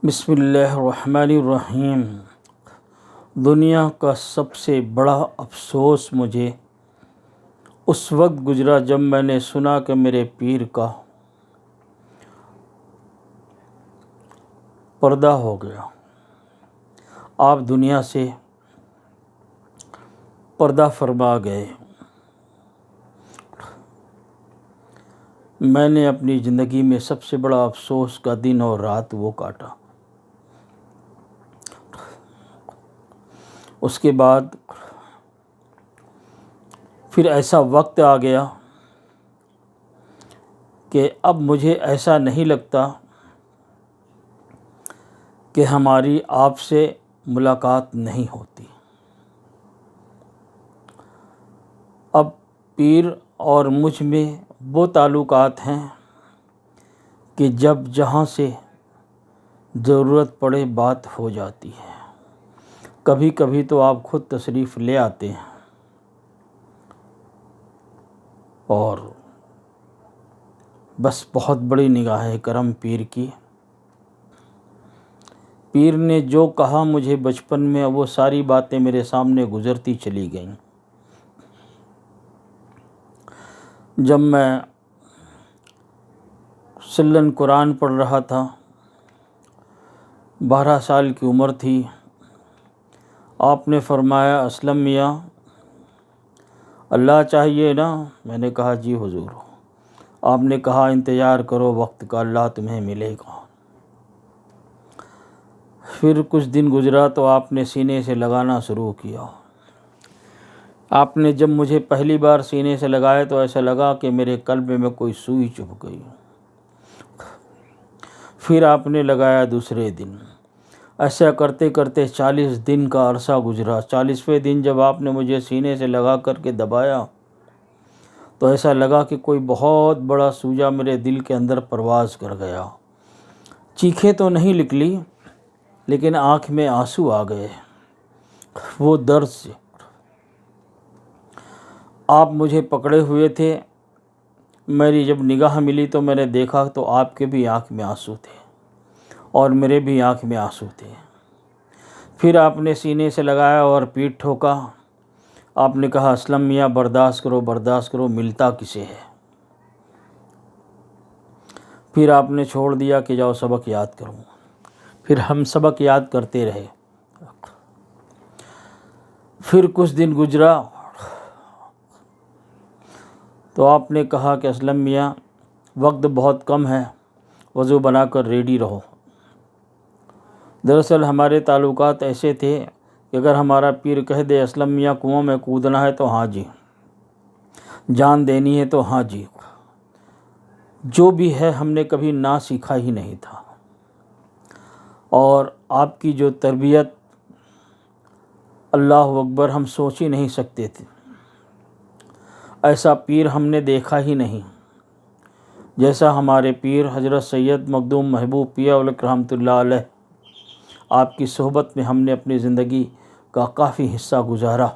بسم اللہ الرحمن الرحیم۔ دنیا کا سب سے بڑا افسوس مجھے اس وقت گزرا جب میں نے سنا کہ میرے پیر کا پردہ ہو گیا۔ آپ دنیا سے پردہ فرما گئے۔ میں نے اپنی زندگی میں سب سے بڑا افسوس کا دن اور رات وہ کاٹا۔ اس کے بعد پھر ایسا وقت آ گیا کہ اب مجھے ایسا نہیں لگتا کہ ہماری آپ سے ملاقات نہیں ہوتی۔ اب پیر اور مجھ میں وہ تعلقات ہیں کہ جب جہاں سے ضرورت پڑے بات ہو جاتی ہے۔ کبھی کبھی تو آپ خود تشریف لے آتے ہیں اور بس بہت بڑی نگاہ کرم پیر کی۔ پیر نے جو کہا مجھے بچپن میں وہ ساری باتیں میرے سامنے گزرتی چلی گئیں۔ جب میں سلن قرآن پڑھ رہا تھا، 12 سال کی عمر تھی، آپ نے فرمایا اسلم میاں اللہ چاہیے نا؟ میں نے کہا جی حضور۔ آپ نے کہا انتظار کرو وقت کا، اللہ تمہیں ملے گا۔ پھر کچھ دن گزرا تو آپ نے سینے سے لگانا شروع کیا۔ آپ نے جب مجھے پہلی بار سینے سے لگایا تو ایسا لگا کہ میرے قلب میں کوئی سوئی چبھ گئی۔ پھر آپ نے لگایا دوسرے دن۔ ایسا کرتے کرتے 40 دن کا عرصہ گزرا۔ 40ویں دن جب آپ نے مجھے سینے سے لگا کر کے دبایا تو ایسا لگا کہ کوئی بہت بڑا سوجا میرے دل کے اندر پرواز کر گیا۔ چیخیں تو نہیں نکلی لیکن آنکھ میں آنسو آ گئے وہ درد سے۔ آپ مجھے پکڑے ہوئے تھے۔ میری جب نگاہ ملی تو میں نے دیکھا تو آپ کے بھی آنکھ میں آنسو تھے اور میرے بھی آنکھ میں آنسو تھے۔ پھر آپ نے سینے سے لگایا اور پیٹھ ٹھوکا۔ آپ نے کہا اسلم میاں برداشت کرو برداشت کرو، ملتا کسے ہے۔ پھر آپ نے چھوڑ دیا کہ جاؤ سبق یاد کرو۔ پھر ہم سبق یاد کرتے رہے۔ پھر کچھ دن گزرا تو آپ نے کہا کہ اسلم میاں وقت بہت کم ہے، وضو بنا کر ریڈی رہو۔ دراصل ہمارے تعلقات ایسے تھے کہ اگر ہمارا پیر کہہ دے اسلم میاں کنویں میں کودنا ہے تو ہاں جی، جان دینی ہے تو ہاں جی۔ جو بھی ہے ہم نے کبھی نہ سیکھا ہی نہیں تھا، اور آپ کی جو تربیت اللہ اکبر ہم سوچ ہی نہیں سکتے تھے۔ ایسا پیر ہم نے دیکھا ہی نہیں جیسا ہمارے پیر حضرت سید مخدوم محبوب پیر اولک رحمۃ اللہ علیہ۔ آپ کی صحبت میں ہم نے اپنی زندگی کا کافی حصہ گزارا۔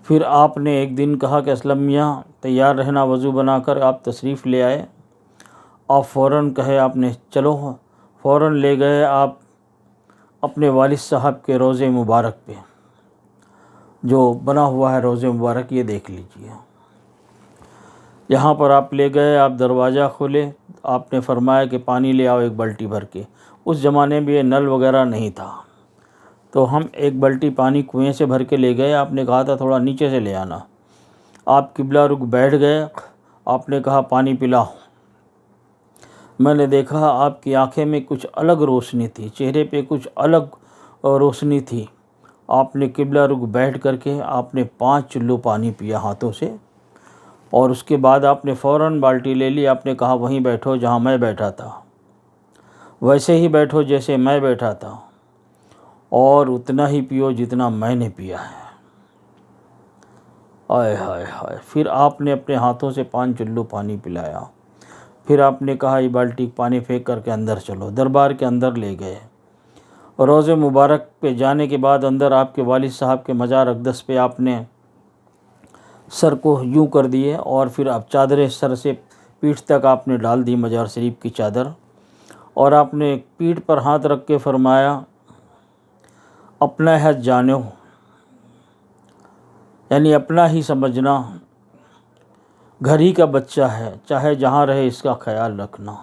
پھر آپ نے ایک دن کہا کہ اسلم میاں تیار رہنا، وضو بنا کر آپ تشریف لے آئے۔ آپ فوراً کہے، آپ نے چلو، فوراً لے گئے آپ اپنے والد صاحب کے روضے مبارک پہ، جو بنا ہوا ہے روضے مبارک، یہ دیکھ لیجئے۔ یہاں پر آپ لے گئے، آپ دروازہ کھولے، آپ نے فرمایا کہ پانی لے آؤ ایک بالٹی بھر کے۔ اس زمانے میں یہ نل وغیرہ نہیں تھا تو ہم ایک بالٹی پانی کنویں سے بھر کے لے گئے۔ آپ نے کہا تھا تھوڑا نیچے سے لے آنا۔ آپ قبلہ رخ بیٹھ گئے۔ آپ نے کہا پانی پلاؤ۔ میں نے دیکھا آپ کی آنکھیں میں کچھ الگ روشنی تھی، چہرے پہ کچھ الگ روشنی تھی۔ آپ نے قبلہ رخ بیٹھ کر کے آپ نے 5 چلو پانی پیا ہاتھوں سے، اور اس کے بعد آپ نے فوراً بالٹی لے لی۔ آپ نے کہا وہیں بیٹھو جہاں میں بیٹھا تھا، ویسے ہی بیٹھو جیسے میں بیٹھا تھا، اور اتنا ہی پیو جتنا میں نے پیا ہے۔ آئے ہائے ہائے۔ پھر آپ نے اپنے ہاتھوں سے 5 چلو پانی پلایا۔ پھر آپ نے کہا یہ بالٹی پانی پھینک کر کے اندر چلو۔ دربار کے اندر لے گئے۔ روضے مبارک پہ جانے کے بعد اندر آپ کے والد صاحب کے مزار اقدس پہ آپ نے سر کو یوں کر دیے، اور پھر آپ چادریں سر سے پیٹھ تک آپ نے ڈال دی، مزار شریف کی چادر، اور آپ نے پیٹھ پر ہاتھ رکھ کے فرمایا اپنا ہے جانو، یعنی اپنا ہی سمجھنا، گھر ہی کا بچہ ہے، چاہے جہاں رہے اس کا خیال رکھنا۔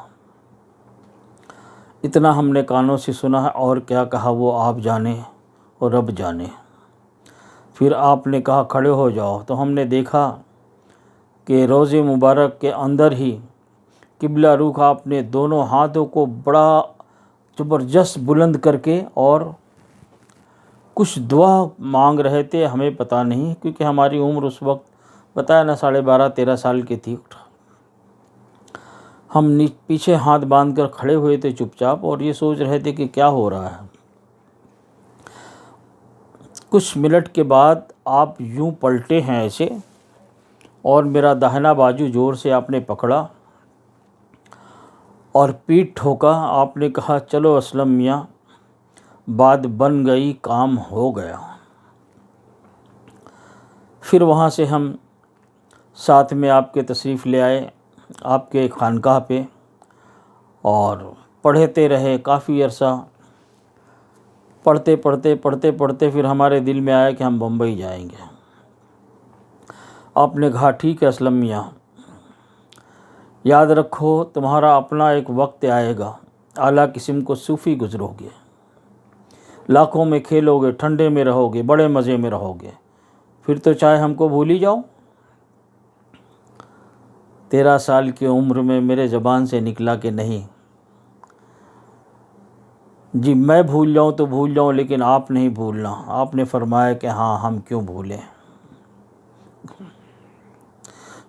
اتنا ہم نے کانوں سے سنا ہے، اور کیا کہا وہ آپ جانے اور رب جانے۔ پھر آپ نے کہا کھڑے ہو جاؤ، تو ہم نے دیکھا کہ روضے مبارک کے اندر ہی قبلہ رخ آپ نے دونوں ہاتھوں کو بڑا زبردست بلند کر کے اور کچھ دعا مانگ رہے تھے، ہمیں پتہ نہیں، کیونکہ ہماری عمر اس وقت بتایا نا 12.5-13 سال کی تھی۔ ہم پیچھے ہاتھ باندھ کر کھڑے ہوئے تھے چپ چاپ، اور یہ سوچ رہے تھے کہ کیا ہو رہا ہے۔ کچھ منٹ کے بعد آپ یوں پلٹے ہیں ایسے، اور میرا داہنا بازو زور سے آپ نے پکڑا اور پیٹھ ٹھوکا۔ آپ نے کہا چلو اسلم میاں، بات بن گئی، کام ہو گیا۔ پھر وہاں سے ہم ساتھ میں آپ کے تشریف لے آئے آپ کے خانقاہ پہ، اور پڑھتے رہے کافی عرصہ۔ پڑھتے پھر ہمارے دل میں آیا کہ ہم بمبئی جائیں گے۔ آپ نے کہا ٹھیک ہے اسلم میاں، یاد رکھو تمہارا اپنا ایک وقت آئے گا، اعلیٰ قسم کو صوفی گزرو گے، لاکھوں میں کھیلو گے، ٹھنڈے میں رہو گے، بڑے مزے میں رہو گے، پھر تو چاہے ہم کو بھول ہی جاؤ۔ 13 سال کی عمر میں میرے زبان سے نکلا کہ نہیں جی، میں بھول جاؤں تو بھول جاؤں، لیکن آپ نہیں بھولنا۔ آپ نے فرمایا کہ ہاں، ہم کیوں بھولیں۔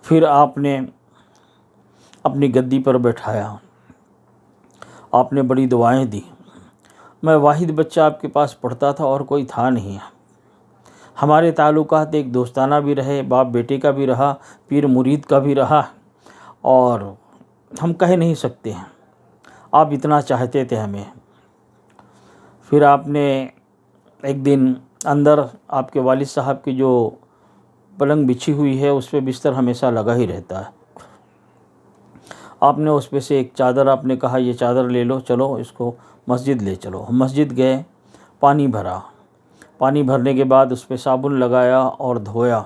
پھر آپ نے اپنی گدی پر بٹھایا، آپ نے بڑی دعائیں دی۔ میں واحد بچہ آپ کے پاس پڑھتا تھا اور کوئی تھا نہیں۔ ہمارے تعلقات ایک دوستانہ بھی رہے، باپ بیٹے کا بھی رہا، پیر مرید کا بھی رہا، اور ہم کہہ نہیں سکتے ہیں، آپ اتنا چاہتے تھے ہمیں۔ پھر آپ نے ایک دن اندر آپ کے والد صاحب کی جو پلنگ بچھی ہوئی ہے اس پہ بستر ہمیشہ لگا ہی رہتا ہے، آپ نے اس پہ سے ایک چادر، آپ نے کہا یہ چادر لے لو، چلو اس کو مسجد لے چلو۔ ہم مسجد گئے، پانی بھرا، پانی بھرنے کے بعد اس پہ صابن لگایا اور دھویا۔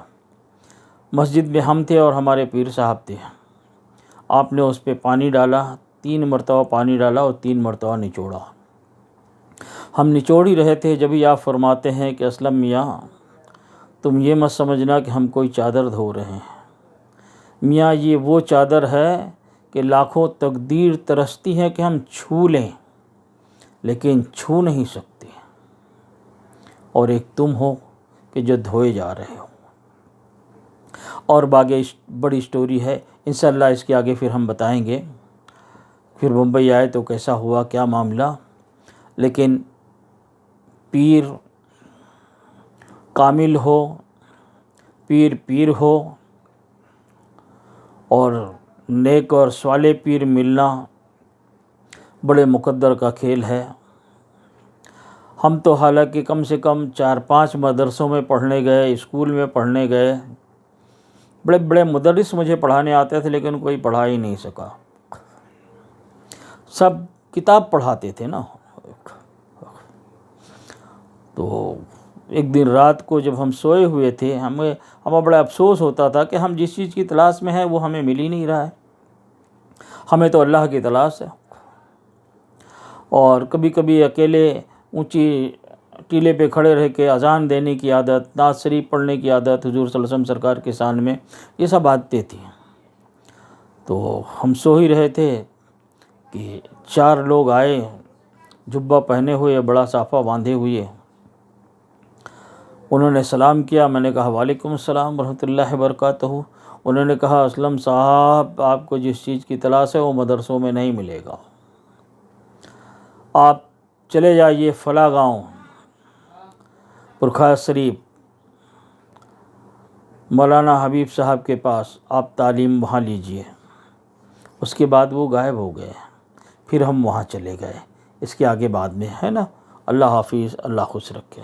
مسجد میں ہم تھے اور ہمارے پیر صاحب تھے۔ آپ نے اس پہ پانی ڈالا، 3 مرتبہ پانی ڈالا اور 3 مرتبہ نچوڑا۔ ہم نچوڑ ہی رہے تھے، جبھی آپ فرماتے ہیں کہ اسلم میاں تم یہ مت سمجھنا کہ ہم کوئی چادر دھو رہے ہیں، میاں یہ وہ چادر ہے کہ لاکھوں تقدیر ترستی ہے کہ ہم چھو لیں لیکن چھو نہیں سکتے، اور ایک تم ہو کہ جو دھوئے جا رہے ہو۔ اور باقی بڑی سٹوری ہے، انشاءاللہ اس کے آگے پھر ہم بتائیں گے۔ پھر بمبئی آئے تو کیسا ہوا، کیا معاملہ، لیکن پیر کامل ہو، پیر ہو، اور نیک اور صالح پیر ملنا بڑے مقدر کا کھیل ہے۔ ہم تو حالانکہ کم سے کم 4-5 مدرسوں میں پڑھنے گئے، اسکول میں پڑھنے گئے، بڑے بڑے مدرس مجھے پڑھانے آتے تھے، لیکن کوئی پڑھا ہی نہیں سکا، سب کتاب پڑھاتے تھے نا۔ تو ایک دن رات کو جب ہم سوئے ہوئے تھے، ہمیں بڑا افسوس ہوتا تھا کہ ہم جس چیز کی تلاش میں ہیں وہ ہمیں مل ہی نہیں رہا ہے، ہمیں تو اللہ کی تلاش ہے۔ اور کبھی کبھی اکیلے اونچی ٹیلے پہ کھڑے رہ کے اذان دینے کی عادت، نعت شریف پڑھنے کی عادت حضور صلی اللہ علیہ وسلم سرکار کے شان میں، یہ سب عادتیں تھیں۔ تو ہم سو ہی رہے تھے کہ 4 لوگ آئے، جبہ پہنے ہوئے، بڑا صافہ باندھے ہوئے۔ انہوں نے سلام کیا، میں نے کہا وعلیکم السلام ورحمۃ اللہ وبرکاتہ۔ انہوں نے کہا اسلم صاحب آپ کو جس چیز کی تلاش ہے وہ مدرسوں میں نہیں ملے گا، آپ چلے جائیے فلاں گاؤں پرکھا شریف مولانا حبیب صاحب کے پاس، آپ تعلیم وہاں لیجئے۔ اس کے بعد وہ غائب ہو گئے، پھر ہم وہاں چلے گئے۔ اس کے آگے بعد میں ہے نا۔ اللہ حافظ، اللہ خوش رکھے۔